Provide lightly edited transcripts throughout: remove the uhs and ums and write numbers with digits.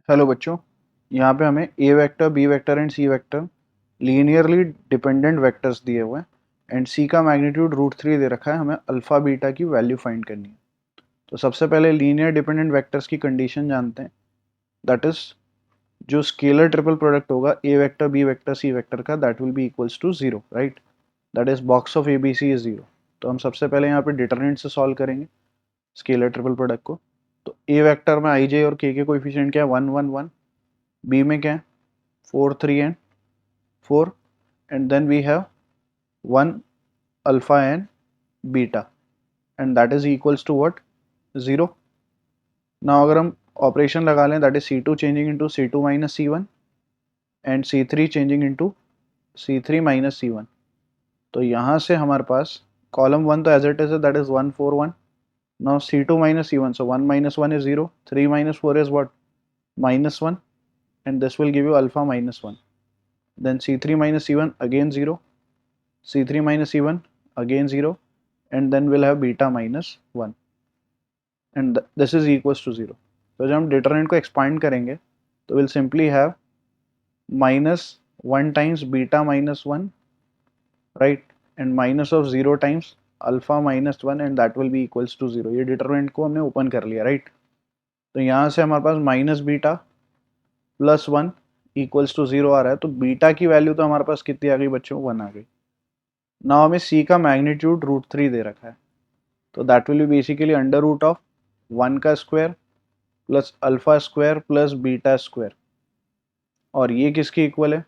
Hello बच्चों, यहाँ पे हमें A vector, B vector and C vector linearly dependent vectors दिए हुए हैं एंड सी का मैग्नीट्यूड √3 दे रखा है। हमें अल्फ़ा बीटा की वैल्यू फाइंड करनी है। तो सबसे पहले लीनियर डिपेंडेंट वेक्टर्स की कंडीशन जानते हैं। दैट इज जो स्केलर ट्रिपल प्रोडक्ट होगा A vector, B vector, C vector का, that will be equals to zero, right. That is box of A B C is zero. तो हम सबसे पहले यहाँ पे डिटरमिनेंट से सॉल्व करेंगे स्केलर ट्रिपल प्रोडक्ट को। तो ए वेक्टर में आई जे और के कोएफिशिएंट क्या है, 1 1 1। बी में क्या है, 4 3 and 4, and then we have 1 alpha and beta, and that is equals to what, 0. now अगर हम ऑपरेशन लगा लें, that is C2 changing into C2 minus C1 and C3 changing into C3 minus C1, तो यहाँ से हमारे पास column 1 तो as it is है, that is 1 4 1. now C2 minus C1, so 1 minus 1 is 0, 3 minus 4 is what, minus 1, and this will give you alpha minus 1. then C3 minus C1 again 0, C3 minus C1 again 0, and then we'll have beta minus 1, and this is equals to 0. तो जब हम determinant को expand करेंगे तो will simply have minus 1 times beta minus 1, right, and minus of 0 times alpha minus 1, and that will be equals to 0. ये determinant को हमने open कर लिया, राइट. तो यहाँ से हमारे पास minus beta plus 1 equals to 0 आ रहा है. तो बीटा की वैल्यू तो हमारे पास कितनी आ गई बच्चों, 1 आ गई. नाउ हमें सी का मैग्नीट्यूड √3 दे रखा है, तो that will be basically under root of 1 का square plus alpha square plus beta square, और ये किसके इक्वल है,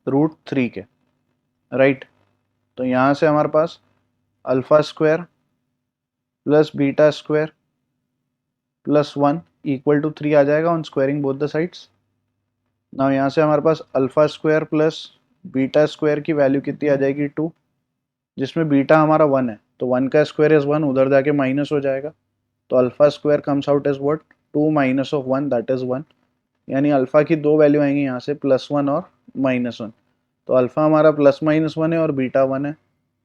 √3 के, राइट. तो यहाँ से हमारे पास alpha square plus beta square plus 1 equal to 3 आ जाएगा on squaring both the sides. ना यहाँ से हमारे पास alpha square plus beta square की वैल्यू कितनी आ जाएगी, 2, जिसमें बीटा हमारा 1 है, तो 1 का स्क्वायर इज 1, उधर जाके माइनस हो जाएगा. तो alpha square comes out as what, 2 minus of 1, that is 1. यानी अल्फा की दो वैल्यू आएंगी यहाँ से, +1 और -1. तो अल्फा हमारा +-1 है और बीटा 1 है.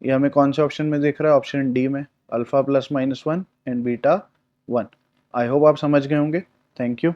ये हमें कौन से ऑप्शन में दिख रहा है, ऑप्शन डी में, alpha +-1 and beta 1. I hope आप समझ गए होंगे. Thank you.